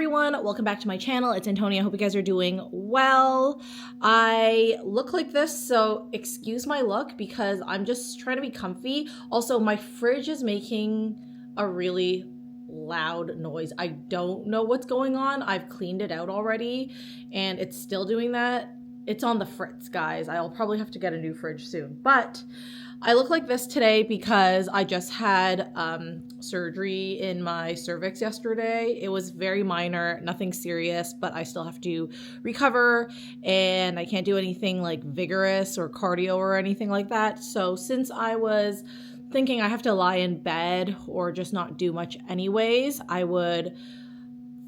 everyone, welcome back to my channel. It's Antonia. I hope you guys are doing well. I look like this, so excuse my look because I'm just trying to be comfy. Also, my fridge is making a really loud noise. I don't know what's going on. I've cleaned it out already and it's still doing that. It's on the fritz, guys. I'll probably have to get a new fridge soon, but I look like this today because I just had surgery in my cervix yesterday. It was very minor, nothing serious, but I still have to recover and I can't do anything like vigorous or cardio or anything like that. So since I was thinking I have to lie in bed or just not do much anyways, I would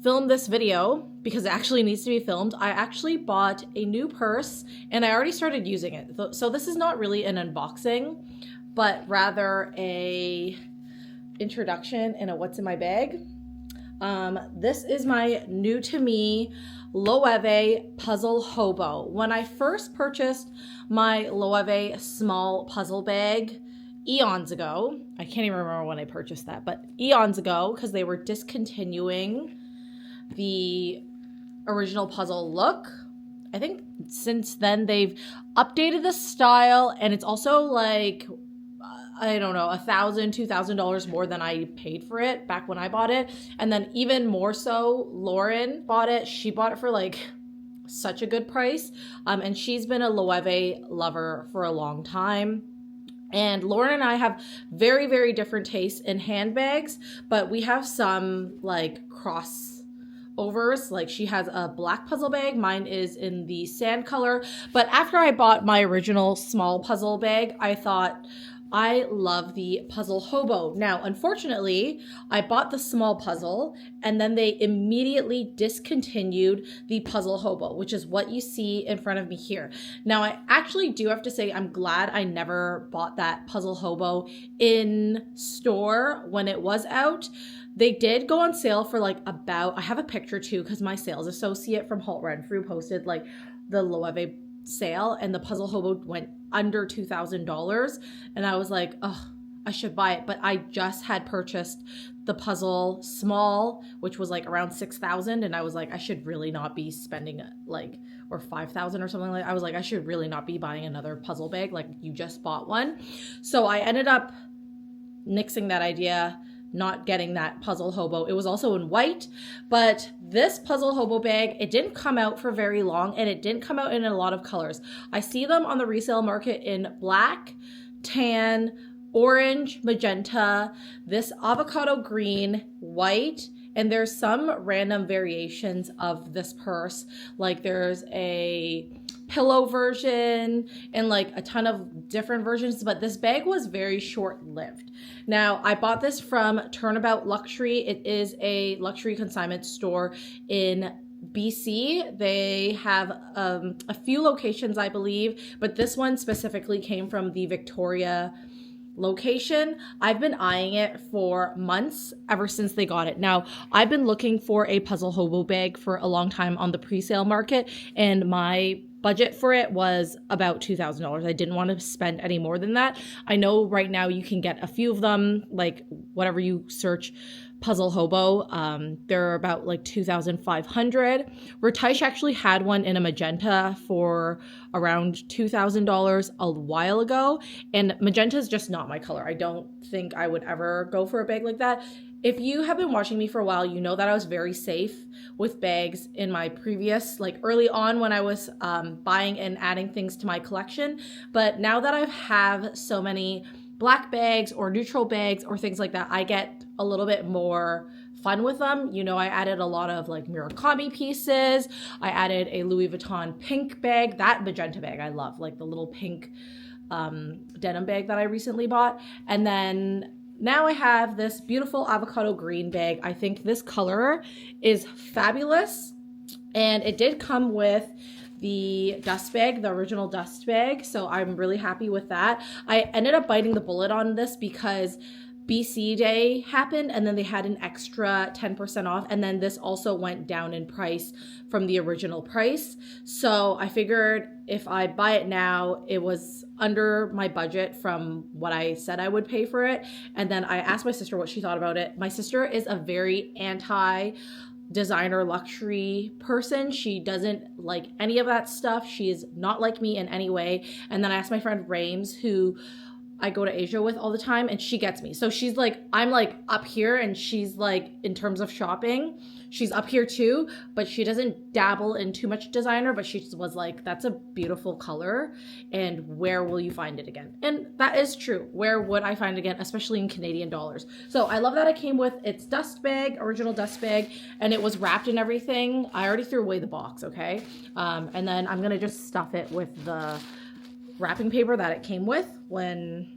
film this video because it actually needs to be filmed. I actually bought a new purse and I already started using it. So this is not really an unboxing, but rather a introduction and a what's in my bag. This is my new to me Loewe puzzle hobo. When I first purchased my Loewe small puzzle bag eons ago, I can't even remember when I purchased that, but eons ago, because they were discontinuing the original puzzle look. I think since then they've updated the style and it's also like, I don't know, $1,000, $2,000 more than I paid for it back when I bought it. And then even more so, Lauren bought it. She bought it for like such a good price. And she's been a Loewe lover for a long time. And Lauren and I have very, very different tastes in handbags, but we have some like crossovers. Like she has a black puzzle bag. Mine is in the sand color. But after I bought my original small puzzle bag, I thought, I love the puzzle hobo. Now, unfortunately, I bought the small puzzle and then they immediately discontinued the puzzle hobo, which is what you see in front of me here. Now, I actually do have to say I'm glad I never bought that puzzle hobo in store when it was out. They did go on sale for like about, I have a picture too because my sales associate from Halt Renfrew posted like the Loewe sale and the puzzle hobo went under $2,000 and I was like, oh, I should buy it. But I just had purchased the puzzle small, which was like around $6,000, and I was like, I should really not be spending like, or $5,000 or something like that. I was like, I should really not be buying another puzzle bag, like you just bought one. So I ended up nixing that idea, not getting that puzzle hobo. It was also in white, but this puzzle hobo bag, it didn't come out for very long and it didn't come out in a lot of colors. I see them on the resale market in black, tan, orange, magenta, this avocado green, white, and there's some random variations of this purse. Like there's a pillow version and like a ton of different versions, but this bag was very short-lived. Now, I bought this from Turnabout Luxury. It is a luxury consignment store in BC. They have a few locations, I believe, but this one specifically came from the Victoria location. I've been eyeing it for months ever since they got it. Now, I've been looking for a puzzle hobo bag for a long time on the pre-sale market, and my budget for it was about $2,000. I didn't want to spend any more than that. I know right now you can get a few of them, like whatever you search puzzle hobo, they're about like $2,500. Retish actually had one in a magenta for around $2,000 a while ago, and magenta is just not my color. I don't think I would ever go for a bag like that. If you have been watching me for a while, you know that I was very safe with bags in my previous, like early on when I was buying and adding things to my collection. But now that I have so many black bags or neutral bags or things like that, I get a little bit more fun with them. You know, I added a lot of like Murakami pieces. I added a Louis Vuitton pink bag. That magenta bag I love, like the little pink denim bag that I recently bought. And then now I have this beautiful avocado green bag. I think this color is fabulous. And it did come with the dust bag, the original dust bag. So I'm really happy with that. I ended up biting the bullet on this because BC Day happened and then they had an extra 10% off, and then this also went down in price from the original price. So I figured if I buy it now, it was under my budget from what I said I would pay for it. And then I asked my sister what she thought about it. My sister is a very anti designer luxury person. She doesn't like any of that stuff. She is not like me in any way. And then I asked my friend Rames, who I go to Asia with all the time, and she gets me. So she's like, I'm like up here, and she's like, in terms of shopping, she's up here too, but she doesn't dabble in too much designer, but she was like, that's a beautiful color, and where will you find it again? And that is true. Where would I find it again, especially in Canadian dollars? So I love that it came with its dust bag, original dust bag, and it was wrapped in everything. I already threw away the box, okay? And then I'm gonna just stuff it with the wrapping paper that it came with when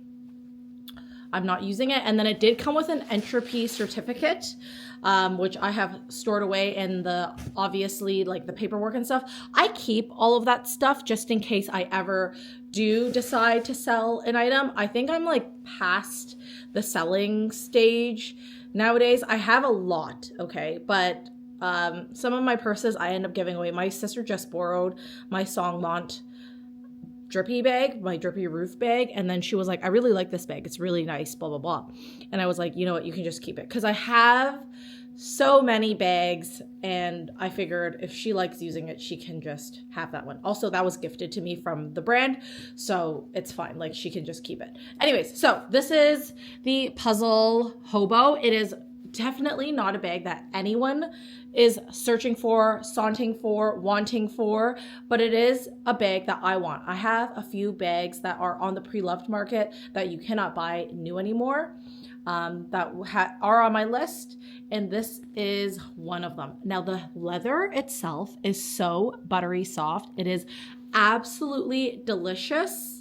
I'm not using it. And then it did come with an entropy certificate, which I have stored away in the, obviously, like the paperwork and stuff. I keep all of that stuff just in case I ever do decide to sell an item. I think I'm like past the selling stage nowadays. I have a lot, okay, but some of my purses I end up giving away. My sister just borrowed my Songmont drippy bag, my drippy roof bag, and then she was like, I really like this bag, it's really nice, blah blah blah. And I was like, you know what, you can just keep it, because I have so many bags, and I figured if she likes using it, she can just have that one. Also, that was gifted to me from the brand, so it's fine, like she can just keep it. Anyways, so this is the puzzle Hobo. It is definitely not a bag that anyone is searching for, saunting for, wanting for, but it is a bag that I want. I have a few bags that are on the pre-loved market that you cannot buy new anymore, that are on my list, and this is one of them. Now, the leather itself is so buttery soft. It is absolutely delicious.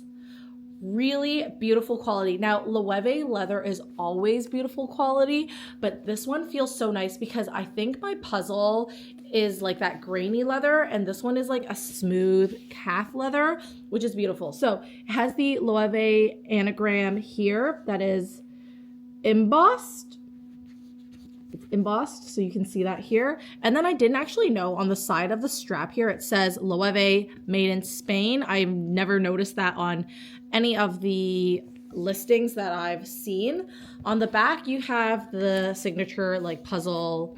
Really beautiful quality. Now, Loewe leather is always beautiful quality, but this one feels so nice because I think my puzzle is like that grainy leather, and this one is like a smooth calf leather, which is beautiful. So it has the Loewe anagram here that is embossed. It's embossed, so you can see that here. And then I didn't actually know, on the side of the strap here, it says Loewe made in Spain. I've never noticed that on any of the listings that I've seen. On the back, you have the signature like puzzle,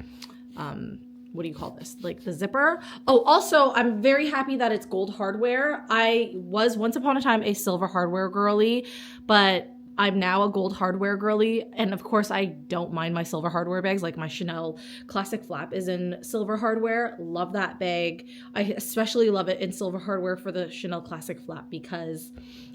what do you call this? Like the zipper. Oh, also, I'm very happy that it's gold hardware. I was once upon a time a silver hardware girly, but I'm now a gold hardware girly, and of course I don't mind my silver hardware bags. Like my Chanel Classic Flap is in silver hardware. Love that bag. I especially love it in silver hardware for the Chanel Classic Flap because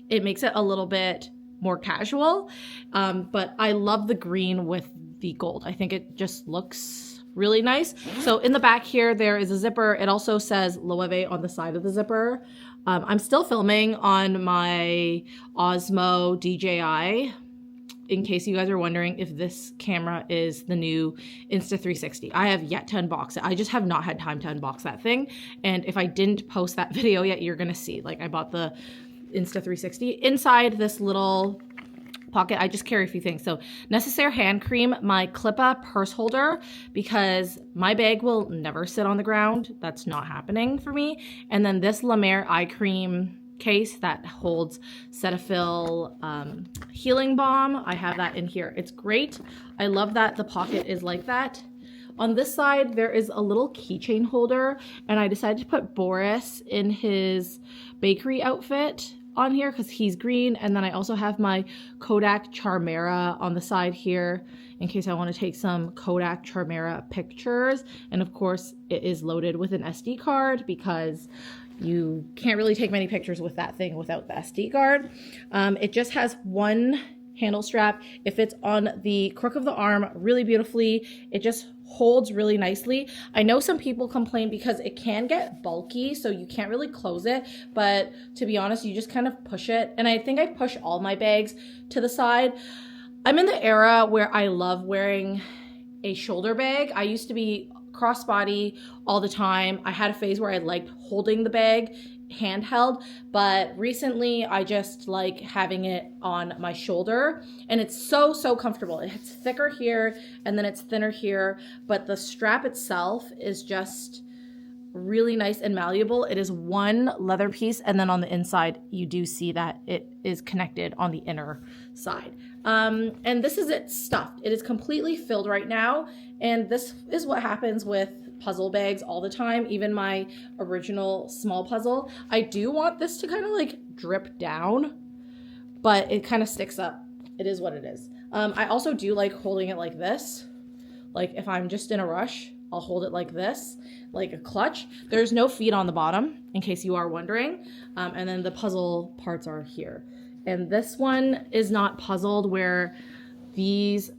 it makes it a little bit more casual, but I love the green with the gold. I think it just looks really nice. So in the back here, there is a zipper. It also says Loewe on the side of the zipper. I'm still filming on my Osmo DJI, in case you guys are wondering if this camera is the new Insta360. I have yet to unbox it. I just have not had time to unbox that thing. And if I didn't post that video yet, you're gonna see, like, I bought the Insta360. Inside this little pocket, I just carry a few things. So Necessaire hand cream, my Clippa purse holder, because my bag will never sit on the ground. That's not happening for me. And then this La Mer eye cream case that holds Cetaphil healing balm. I have that in here. It's great. I love that the pocket is like that. On this side, there is a little keychain holder, and I decided to put Boris in his bakery outfit on here because he's green. And then I also have my Kodak Charmera on the side here in case I want to take some Kodak Charmera pictures. And of course, it is loaded with an SD card because you can't really take many pictures with that thing without the SD card. It just has one handle strap. It fits on the crook of the arm really beautifully. It just holds really nicely. I know some people complain because it can get bulky, so you can't really close it, but to be honest, you just kind of push it. And I think I push all my bags to the side. I'm in the era where I love wearing a shoulder bag. I used to be crossbody all the time. I had a phase where I liked holding the bag handheld, but recently I just like having it on my shoulder, and it's so comfortable. It's thicker here and then it's thinner here, but the strap itself is just really nice and malleable. It is one leather piece, and then on the inside you do see that it is connected on the inner side. And this is it stuffed. It is completely filled right now, and this is what happens with puzzle bags all the time, even my original small puzzle. I do want this to kind of like drip down, but it kind of sticks up. It is what it is. I also do like holding it like this. Like if I'm just in a rush, I'll hold it like this, like a clutch. There's no feet on the bottom, in case you are wondering. And then the puzzle parts are here. And this one is not puzzled, where these,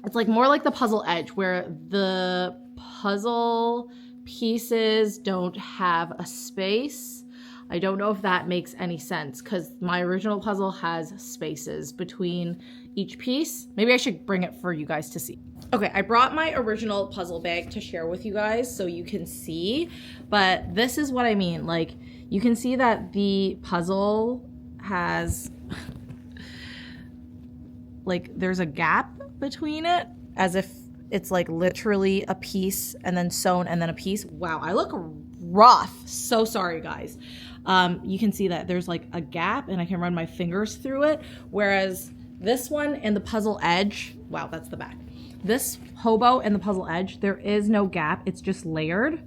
it's like more like the puzzle edge, where the puzzle pieces don't have a space. I don't know if that makes any sense, because my original puzzle has spaces between each piece. Maybe I should bring it for you guys to see. Okay, I brought my original puzzle bag to share with you guys so you can see, but this is what I mean. Like, you can see that the puzzle has, like, there's a gap between it, as if it's like literally a piece and then sewn and then a piece. Wow, I look rough. So sorry, guys. You can see that there's like a gap and I can run my fingers through it. Whereas this one and the puzzle edge, wow, that's the back. This hobo and the puzzle edge, there is no gap. It's just layered.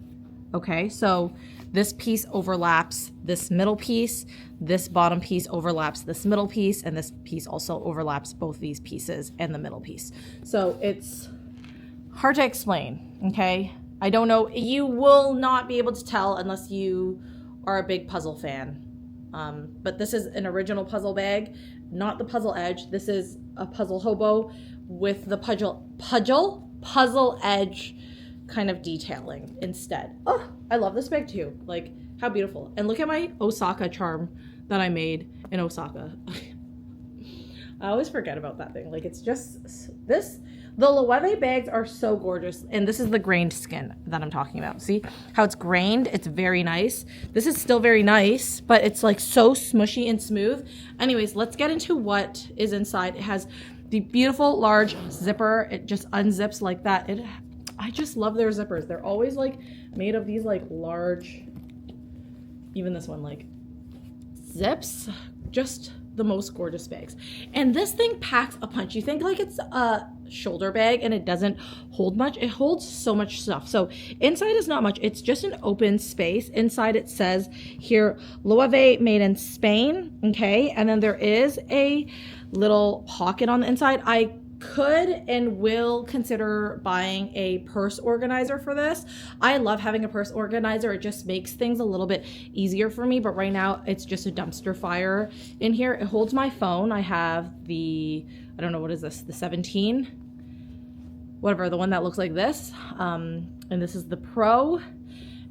Okay, so this piece overlaps this middle piece. This bottom piece overlaps this middle piece. And this piece also overlaps both these pieces and the middle piece. So it's hard to explain, okay? I don't know. You will not be able to tell unless you are a big puzzle fan. But this is an original puzzle bag, not the puzzle edge. This is a puzzle hobo with the puzzle edge kind of detailing instead. Oh, I love this bag too. Like, how beautiful. And look at my Osaka charm that I made in Osaka. I always forget about that thing. Like, it's just this. The Loewe bags are so gorgeous. And this is the grained skin that I'm talking about. See how it's grained? It's very nice. This is still very nice, but it's like so smushy and smooth. Anyways, let's get into what is inside. It has the beautiful large zipper. It just unzips like that. I just love their zippers. They're always like made of these like large, even this one, like zips. Just the most gorgeous bags. And this thing packs a punch. You think like it's a shoulder bag and it doesn't hold much. It holds so much stuff. So inside is not much. It's just an open space. Inside it says here, Loewe made in Spain. Okay. And then there is a little pocket on the inside. I could and will consider buying a purse organizer for this. I love having a purse organizer. It just makes things a little bit easier for me, but right now it's just a dumpster fire in here. It holds my phone. I have the, I don't know, what is this? The 17, whatever, the one that looks like this. And this is the Pro.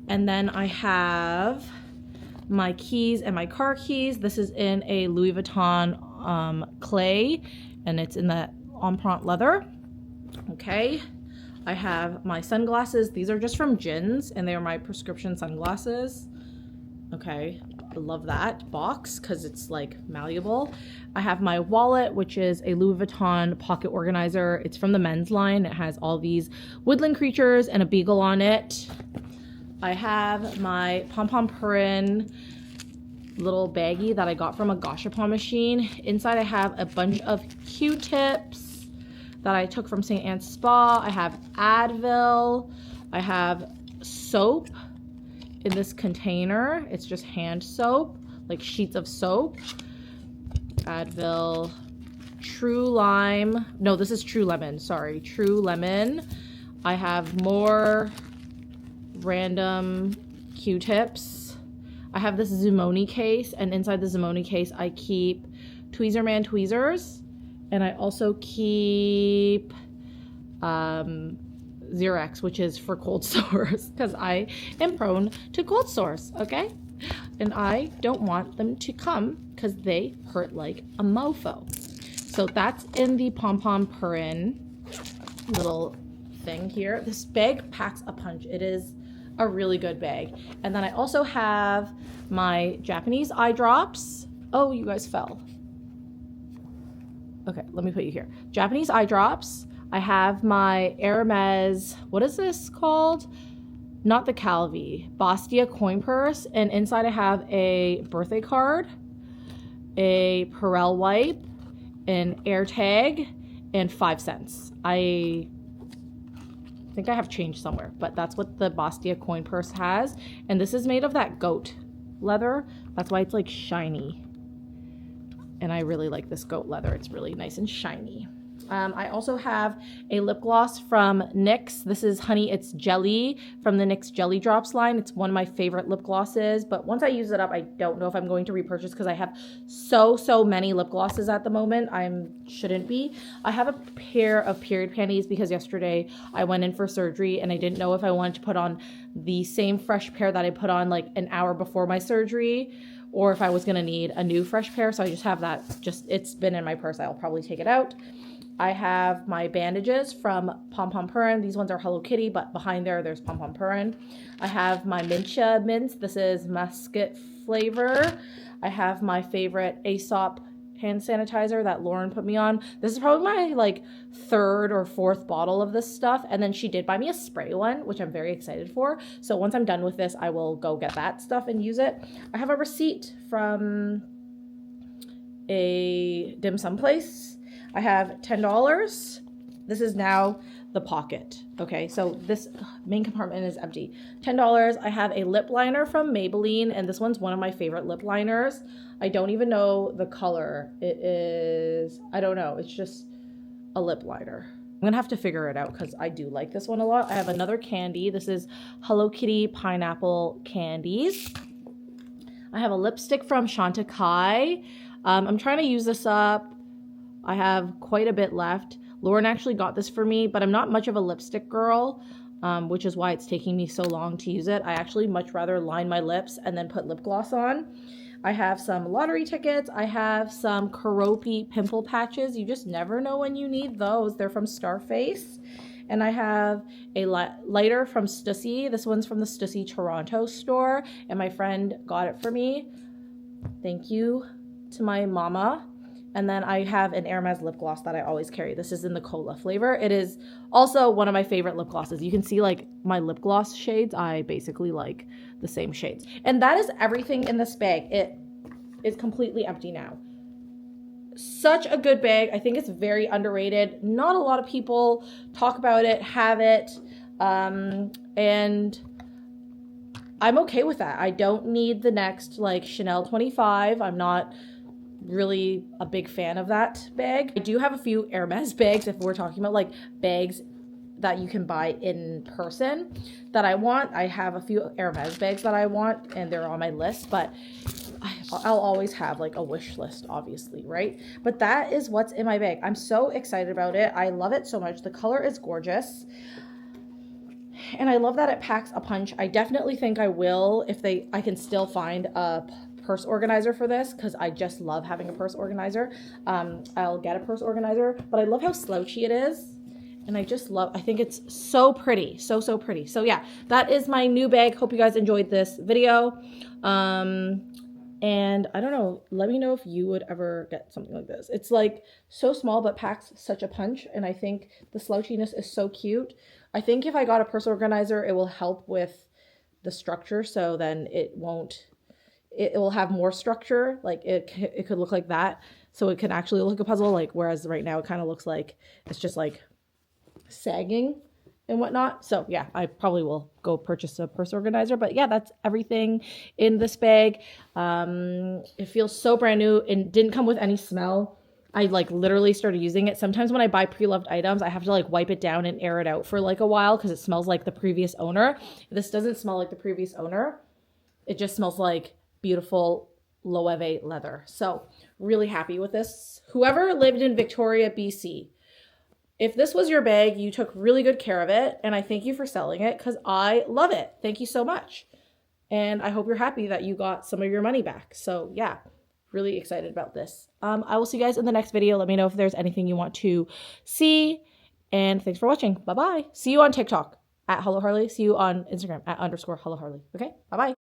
And then I have my keys and my car keys. This is in a Louis Vuitton clay, and it's in the Empreinte leather. Okay, I have my sunglasses. These are just from Gins, and they are my prescription sunglasses. Okay, I love that box because it's like malleable. I have my wallet, which is a Louis Vuitton pocket organizer. It's from the men's line. It has all these woodland creatures and a beagle on it. I have my Pom Pom Purin little baggie that I got from a gashapon machine. Inside I have a bunch of Q-tips that I took from St. Anne's Spa. I have Advil. I have soap in this container. It's just hand soap, like sheets of soap. Advil, True Lime. No, this is True Lemon. Sorry, True Lemon. I have more random Q-tips. I have this Zimone case, and inside the Zimone case I keep Tweezerman tweezers. And I also keep Xerox, which is for cold sores, because I am prone to cold sores, okay? And I don't want them to come because they hurt like a mofo. So that's in the Pom Pom Purin little thing here. This bag packs a punch. It is a really good bag. And then I also have my Japanese eye drops. Oh, you guys fell. Okay, let me put you here. Japanese eye drops. I have my Hermes, what is this called? Not the Calvi, Bastia coin purse. And inside I have a birthday card, a Perel wipe, an AirTag, and 5 cents. I I think I have change somewhere, but that's what the Bastia coin purse has. And this is made of that goat leather. That's why it's like shiny. And I really like this goat leather. It's really nice and shiny. I also have a lip gloss from NYX. This is Honey It's Jelly from the NYX Jelly Drops line. It's one of my favorite lip glosses, but once I use it up, I don't know if I'm going to repurchase because I have so many lip glosses at the moment. Shouldn't be. I have a pair of period panties because yesterday I went in for surgery and I didn't know if I wanted to put on the same fresh pair that I put on like an hour before my surgery, or if I was gonna need a new fresh pair. So I just have that, it's been in my purse. I'll probably take it out. I have my bandages from Pom Pom Purin. These ones are Hello Kitty, but behind there's Pom Pom Purin. I have my Mincha mints. This is musket flavor. I have my favorite Aesop hand sanitizer that Lauren put me on. This is probably my like 3rd or 4th bottle of this stuff. And then she did buy me a spray one, which I'm very excited for. So once I'm done with this, I will go get that stuff and use it. I have a receipt from a dim sum place. I have $10. This is now the pocket. Okay, so this main compartment is empty. $10. I have a lip liner from Maybelline, and this one's one of my favorite lip liners. I don't even know the color. It is, I don't know. It's just a lip liner. I'm gonna have to figure it out because I do like this one a lot. I have another candy. This is Hello Kitty Pineapple Candies. I have a lipstick from Chantecaille. I'm trying to use this up. I have quite a bit left. Lauren actually got this for me, but I'm not much of a lipstick girl, which is why it's taking me so long to use it. I actually much rather line my lips and then put lip gloss on. I have some lottery tickets. I have some Keroppi pimple patches. You just never know when you need those. They're from Starface. And I have a lighter from Stussy. This one's from the Stussy Toronto store, and my friend got it for me. Thank you to my mama. And then I have an Hermes lip gloss that I always carry. This is in the cola flavor. It is also one of my favorite lip glosses. You can see like my lip gloss shades. I basically like the same shades. And that is everything in this bag. It is completely empty now. Such a good bag. I think it's very underrated. Not a lot of people talk about it, have it. And I'm okay with that. I don't need the next like Chanel 25. I'm not really a big fan of that bag. I do have a few Hermes bags if we're talking about like bags that you can buy in person that I want. I have a few Hermes bags that I want and they're on my list, but I'll always have like a wish list, obviously, right? But that is what's in my bag. I'm so excited about it. I love it so much. The color is gorgeous. And I love that it packs a punch. I definitely think I will, if I can still find a purse organizer for this, because I just love having a purse organizer. I'll get a purse organizer, but I love how slouchy it is. And I think it's so pretty. So pretty. So yeah, that is my new bag. Hope you guys enjoyed this video. And I don't know, let me know if you would ever get something like this. It's like so small, but packs such a punch. And I think the slouchiness is so cute. I think if I got a purse organizer, it will help with the structure. So then it will have more structure. Like it could look like that. So it can actually look like a puzzle. Like, whereas right now it kind of looks like it's just like sagging and whatnot. So yeah, I probably will go purchase a purse organizer. But yeah, that's everything in this bag. It feels so brand new and didn't come with any smell. I like literally started using it. Sometimes when I buy pre-loved items, I have to like wipe it down and air it out for like a while because it smells like the previous owner. This doesn't smell like the previous owner. It just smells like beautiful Loewe leather. So really happy with this. Whoever lived in Victoria, BC, if this was your bag, you took really good care of it. And I thank you for selling it because I love it. Thank you so much. And I hope you're happy that you got some of your money back. So yeah, really excited about this. I will see you guys in the next video. Let me know if there's anything you want to see. And thanks for watching. Bye-bye. See you on TikTok at Hello Harley. See you on Instagram at _Hello Harley. Okay, bye-bye.